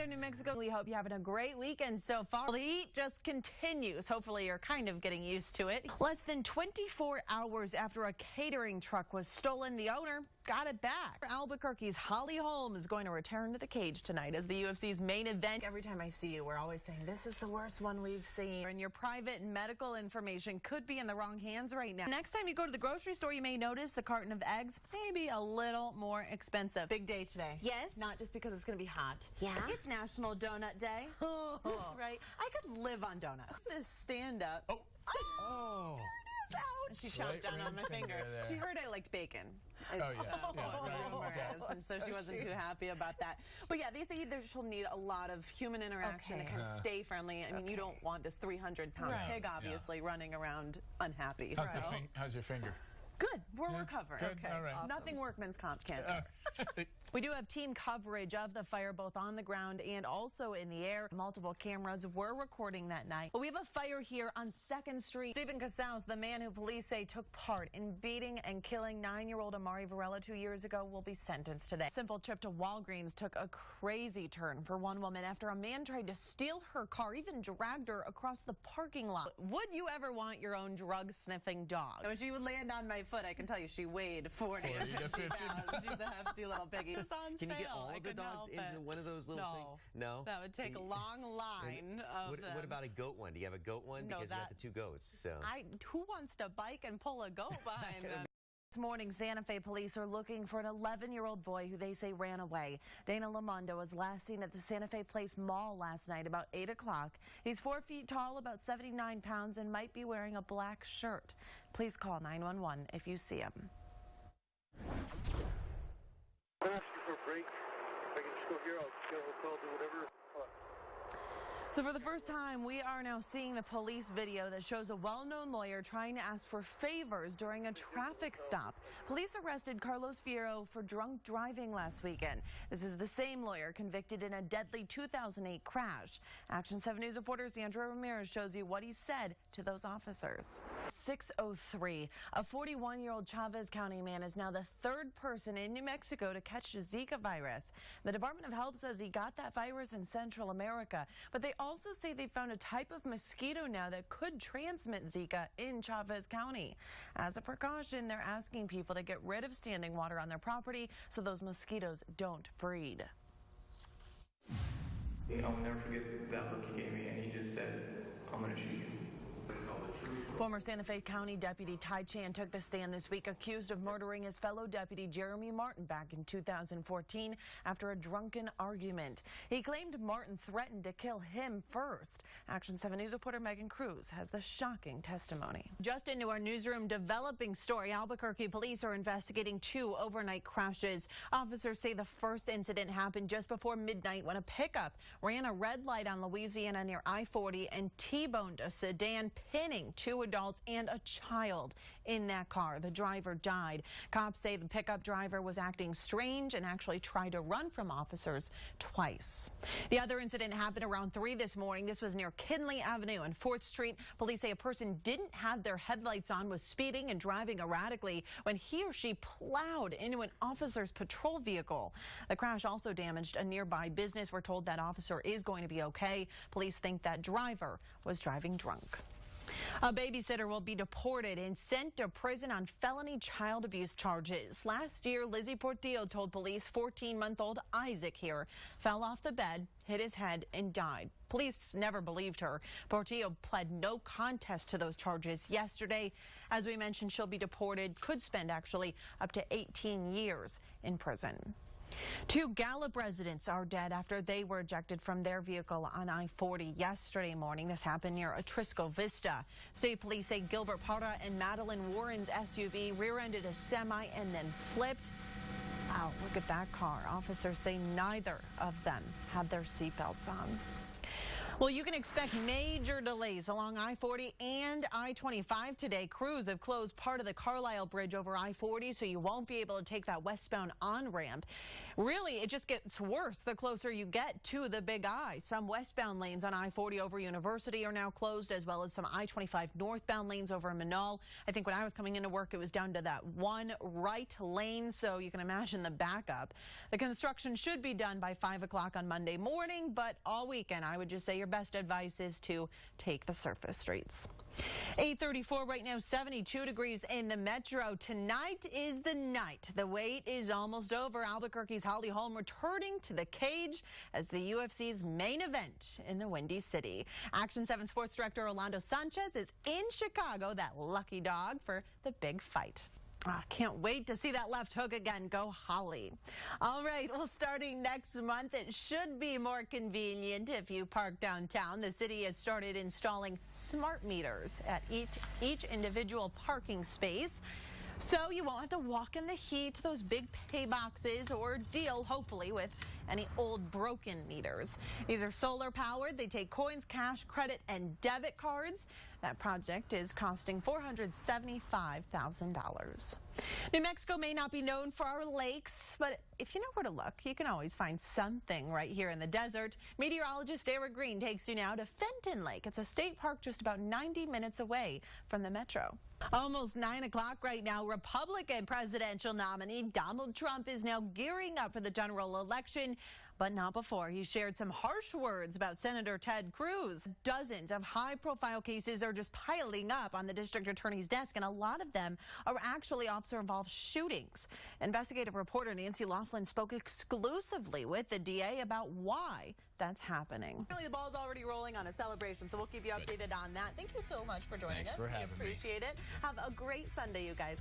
there, New Mexico. We hope you're having a great weekend so far. The heat just continues. Hopefully you're kind of getting used to it. Less than 24 hours after a catering truck was stolen, the owner got it back. Albuquerque's Holly Holm is going to return to the cage tonight as the UFC's main event. Every time I see you, we're always saying this is the worst one we've seen. And your private and medical information could be in the wrong hands right now. Next time you go to the grocery store, you may notice the carton of eggs may be a little more expensive. Big day today. Yes. Not just because it's going to be hot. Yeah. It's National Donut Day. Oh. That's right. I could live on donuts. This stand up. Oh. Ouch. She chomped down on my finger. She heard I liked bacon. Oh, yeah. And so she wasn't too happy about that. But yeah, they say she'll need a lot of human interaction to kind of stay friendly. I mean, you don't want this 300-pound pig, obviously, running around unhappy. How's your finger? Good. We're recovering. Good. Okay. All right. Awesome. Nothing workman's comp can't do. We do have team coverage of the fire both on the ground and also in the air. Multiple cameras were recording that night. But we have a fire here on 2nd Street. Stephen Casals, the man who police say took part in beating and killing 9-year-old Amari Varela 2 years ago, will be sentenced today. A simple trip to Walgreens took a crazy turn for one woman after a man tried to steal her car, even dragged her across the parking lot. Would you ever want your own drug-sniffing dog? When she would land on my foot, I can tell you she weighed 40 to 50 pounds. She's a hefty little piggy. Can you get all the dogs into one of those little things? No. That would take a long line of What about a goat one? Do you have a goat one? No, because you got the 2 goats. So. Who wants to bike and pull a goat behind them? This morning, Santa Fe police are looking for an 11-year-old boy who they say ran away. Dana Lamondo was last seen at the Santa Fe Place Mall last night about 8 o'clock. He's 4 feet tall, about 79 pounds, and might be wearing a black shirt. Please call 911 if you see him. I'll ask you for a break. If I can just go here, I'll get a hotel, do whatever. So for the first time, we are now seeing the police video that shows a well-known lawyer trying to ask for favors during a traffic stop. Police arrested Carlos Fierro for drunk driving last weekend. This is the same lawyer convicted in a deadly 2008 crash. Action 7 News reporter Sandra Ramirez shows you what he said to those officers. 6:03. A 41-year-old Chavez County man is now the 3rd person in New Mexico to catch the Zika virus. The Department of Health says he got that virus in Central America, but they also say they found a type of mosquito now that could transmit Zika in Chavez County. As a precaution, they're asking people to get rid of standing water on their property so those mosquitoes don't breed. I'll never forget that look he gave me, and he just said, "I'm going to shoot you." Former Santa Fe County Deputy Ty Chan took the stand this week, accused of murdering his fellow deputy Jeremy Martin back in 2014 after a drunken argument. He claimed Martin threatened to kill him first. Action 7 News reporter Megan Cruz has the shocking testimony. Just into our newsroom, developing story. Albuquerque police are investigating 2 overnight crashes. Officers say the first incident happened just before midnight when a pickup ran a red light on Louisiana near I-40 and T-boned a sedan, pinning 2 adults and a child in that car. The driver died. Cops say the pickup driver was acting strange and actually tried to run from officers twice. The other incident happened around 3 this morning. This was near Kinley Avenue and 4th Street. Police say a person didn't have their headlights on, was speeding and driving erratically when he or she plowed into an officer's patrol vehicle. The crash also damaged a nearby business. We're told that officer is going to be okay. Police think that driver was driving drunk. A babysitter will be deported and sent to prison on felony child abuse charges. Last year, Lizzie Portillo told police 14-month-old Isaac here fell off the bed, hit his head, and died. Police never believed her. Portillo pled no contest to those charges yesterday. As we mentioned, she'll be deported, could spend actually up to 18 years in prison. 2 Gallup residents are dead after they were ejected from their vehicle on I-40 yesterday morning. This happened near Atrisco Vista. State police say Gilbert Parra and Madeline Warren's SUV rear-ended a semi and then flipped. Wow, look at that car. Officers say neither of them had their seatbelts on. Well, you can expect major delays along I-40 and I-25 today. Crews have closed part of the Carlisle Bridge over I-40, so you won't be able to take that westbound on-ramp. Really, it just gets worse the closer you get to the Big I. Some westbound lanes on I-40 over University are now closed, as well as some I-25 northbound lanes over Manal. I think when I was coming into work, it was down to that one right lane, so you can imagine the backup. The construction should be done by 5 o'clock on Monday morning, but all weekend, I would just say your best advice is to take the surface streets. 8:34 right now, 72 degrees in the metro. Tonight is the night. The wait is almost over. Albuquerque's Holly Holm returning to the cage as the UFC's main event in the Windy City. Action 7 Sports Director Orlando Sanchez is in Chicago, that lucky dog, for the big fight. Can't wait to see that left hook again. Go Holly. All right, well, starting next month, it should be more convenient if you park downtown. The city has started installing smart meters at each individual parking space. So you won't have to walk in the heat to those big pay boxes or deal, hopefully, with any old broken meters. These are solar powered. They take coins, cash, credit, and debit cards. That project is costing $475,000. New Mexico may not be known for our lakes, but if you know where to look, you can always find something right here in the desert. Meteorologist Eric Green takes you now to Fenton Lake. It's a state park just about 90 minutes away from the metro. Almost 9 o'clock right now. Republican presidential nominee Donald Trump is now gearing up for the general election, but not before he shared some harsh words about Senator Ted Cruz. Dozens of high-profile cases are just piling up on the district attorney's desk, and a lot of them are actually officer-involved shootings. Investigative reporter Nancy Laughlin spoke exclusively with the DA about why that's happening. The ball's already rolling on a celebration, so we'll keep you updated on that. Thank you so much for joining us. Thanks for having me. We appreciate it. Have a great Sunday, you guys.